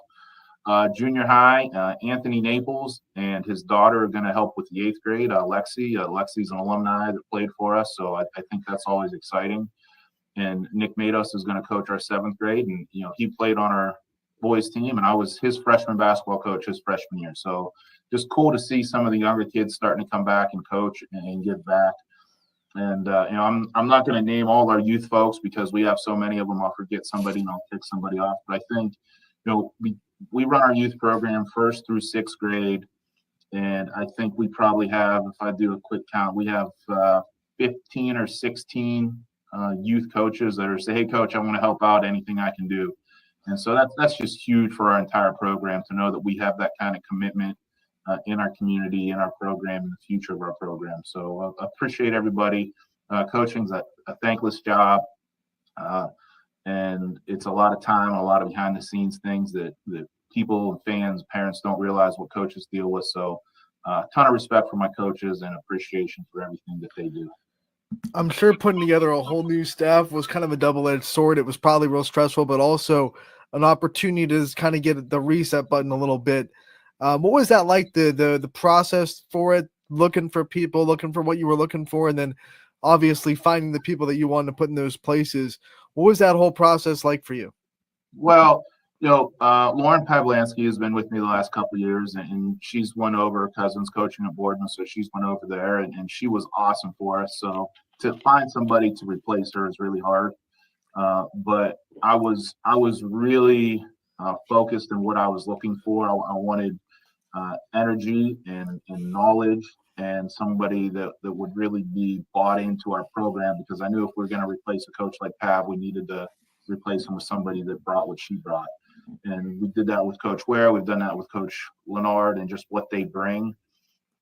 Speaker 17: Junior high, Anthony Naples and his daughter are going to help with the 8th grade. Lexi. Lexi's an alumni that played for us, so I think that's always exciting. And Nick Matos is going to coach our 7th grade, and he played on our boys team, and I was his freshman basketball coach his freshman year. So just cool to see some of the younger kids starting to come back and coach and give back. And I'm not going to name all our youth folks because we have so many of them. I'll forget somebody and I'll pick somebody off. But I think we run our youth program 1st through 6th grade, and I think we probably have, if I do a quick count, we have 15 or 16 youth coaches that are say, hey, coach, I want to help out anything I can do. And so that's just huge for our entire program to know that we have that kind of commitment in our community, in our program, in the future of our program. So I appreciate everybody. Coaching's a thankless job. And it's a lot of time, a lot of behind the scenes things that people and fans, parents don't realize what coaches deal with. So a ton of respect for my coaches and appreciation for everything that they do.
Speaker 1: I'm sure putting together a whole new staff was kind of a double-edged sword. It was probably real stressful, but also an opportunity to just kind of get the reset button a little bit. What was that like, the process for it, looking for people, looking for what you were looking for, and then obviously finding the people that you wanted to put in those places? What was that whole process like for you?
Speaker 17: Well, Lauren Pavlansky has been with me the last couple of years, and she's went over. Her cousin's coaching at Boardman, so she's went over there, and she was awesome for us. So to find somebody to replace her is really hard. But I was really focused on what I was looking for. I wanted energy and knowledge, and somebody that would really be bought into our program, because I knew if we were going to replace a coach like Pav, we needed to replace him with somebody that brought what she brought. And we did that with Coach Ware. We've done that with Coach Leonard and just what they bring.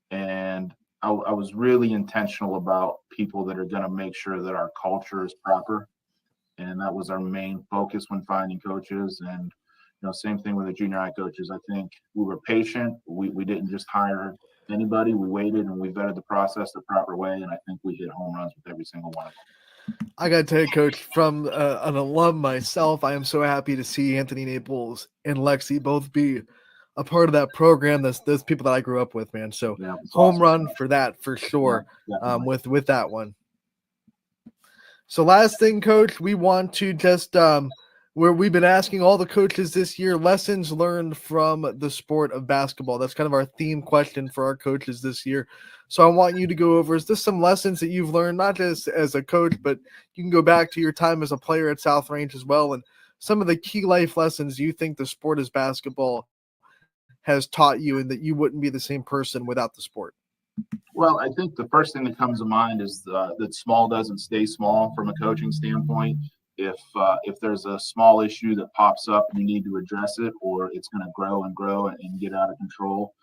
Speaker 17: And I was really intentional about people that are going to make sure that our culture is proper. And that was our main focus when finding coaches. And same thing with the junior high coaches. I think we were patient. We didn't just hire anybody. We waited and we vetted the process the proper way. And I think we hit home runs with every single one of them.
Speaker 1: I got to tell you, Coach, from an alum myself, I am so happy to see Anthony Naples and Lexi both be a part of that program. Those people that I grew up with, man. So
Speaker 17: yeah,
Speaker 1: home
Speaker 17: awesome.
Speaker 1: run for that, for sure,
Speaker 17: Yeah,
Speaker 1: with that one. So last thing, Coach, we want to just where we've been asking all the coaches this year, lessons learned from the sport of basketball. That's kind of our theme question for our coaches this year. So I want you to go over, is this some lessons that you've learned, not just as a coach, but you can go back to your time as a player at South Range as well, and some of the key life lessons you think the sport of basketball has taught you and that you wouldn't be the same person without the sport?
Speaker 17: Well, I think the first thing that comes to mind is that small doesn't stay small from a coaching standpoint. If there's a small issue that pops up, you need to address it, or it's going to grow and grow and get out of control.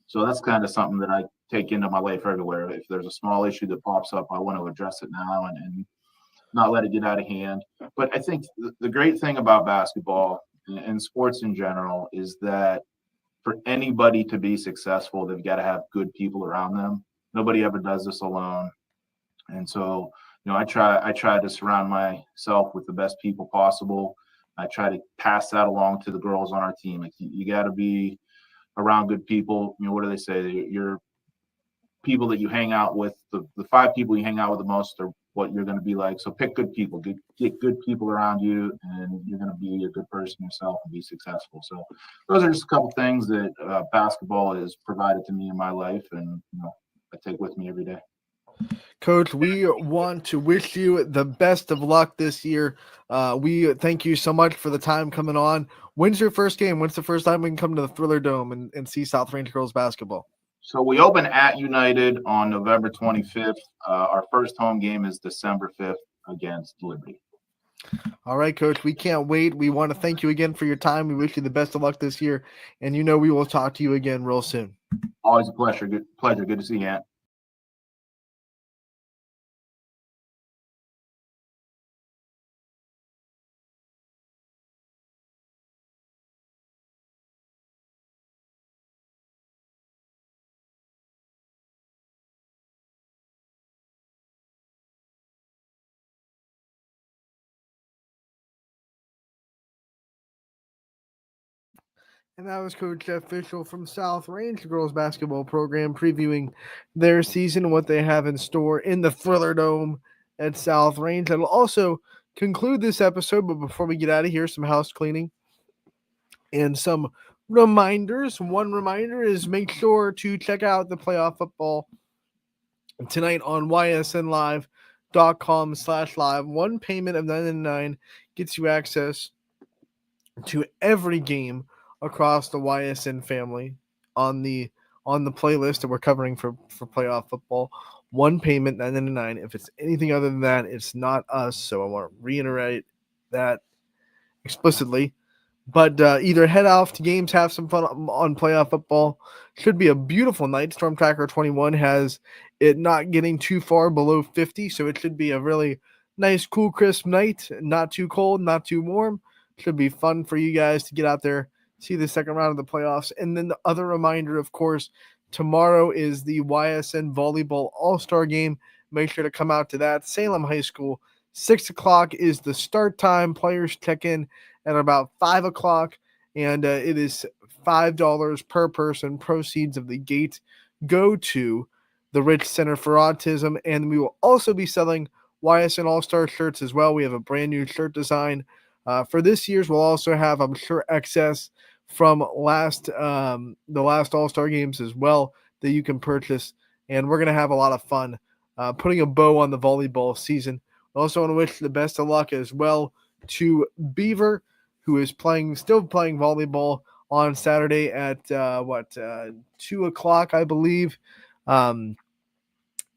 Speaker 17: So that's kind of something that I take into my life everywhere. If there's a small issue that pops up, I want to address it now and not let it get out of hand. But I think the great thing about basketball and sports in general is that for anybody to be successful, they've got to have good people around them. Nobody ever does this alone. And so, I try to surround myself with the best people possible. I try to pass that along to the girls on our team. Like you got to be around good people. What do they say? Your people that you hang out with, the 5 people you hang out with the most are what you're going to be like. So pick good people, get good people around you, and you're going to be a good person yourself and be successful. So those are just a couple things that basketball has provided to me in my life, and I take with me every day.
Speaker 1: Coach, we want to wish you the best of luck this year. We thank you so much for the time coming on. When's your first game? When's the first time we can come to the Thriller Dome and see South Range girls basketball?
Speaker 17: So we open at United on November 25th. Our first home game is December 5th against Liberty.
Speaker 1: All right, Coach, we can't wait. We want to thank you again for your time. We wish you the best of luck this year, and we will talk to you again real soon.
Speaker 17: Always a pleasure. Good to see you, Ant.
Speaker 1: And that was Coach Jeff Fishel from South Range girls basketball program previewing their season, what they have in store in the Thriller Dome at South Range. That'll also conclude this episode, but before we get out of here, some house cleaning and some reminders. One reminder is make sure to check out the playoff football tonight on ysnlive.com/live. One payment of $9.99 gets you access to every game across the YSN family on the playlist that we're covering for playoff football. One payment, $9.99. If it's anything other than that, it's not us. So I want to reiterate that explicitly. But either head off to games, have some fun on playoff football. Should be a beautiful night. Storm Tracker 21 has it not getting too far below 50, so it should be a really nice, cool, crisp night. Not too cold, not too warm. Should be fun for you guys to get out there, see the second round of the playoffs. And then the other reminder, of course, tomorrow is the YSN Volleyball All-Star Game. Make sure to come out to that. Salem High School, 6 o'clock is the start time. Players check in at about 5 o'clock, and it is $5 per person. Proceeds of the gate go to the Rich Center for Autism, and we will also be selling YSN All-Star shirts as well. We have a brand new shirt design for this year's. We'll also have, I'm sure, excess from the last All-Star games as well that you can purchase, and we're going to have a lot of fun putting a bow on the volleyball season. I also want to wish the best of luck as well to Beaver, who is still playing volleyball on Saturday at 2 o'clock, I believe,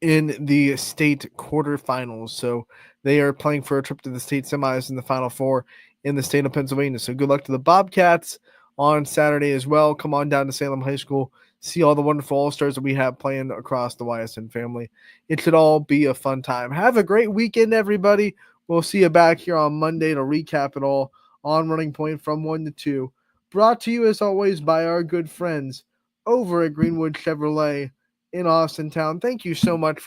Speaker 1: in the state quarterfinals. So they are playing for a trip to the state semis in the Final Four in the state of Pennsylvania. So good luck to the Bobcats on Saturday as well. Come on down to Salem High School, see all the wonderful All-Stars that we have playing across the YSN family. It should all be a fun time. Have a great weekend, everybody. We'll see you back here on Monday to recap it all on Running Point from 1 to 2. Brought to you, as always, by our good friends over at Greenwood Chevrolet in Austin Town. Thank you so much for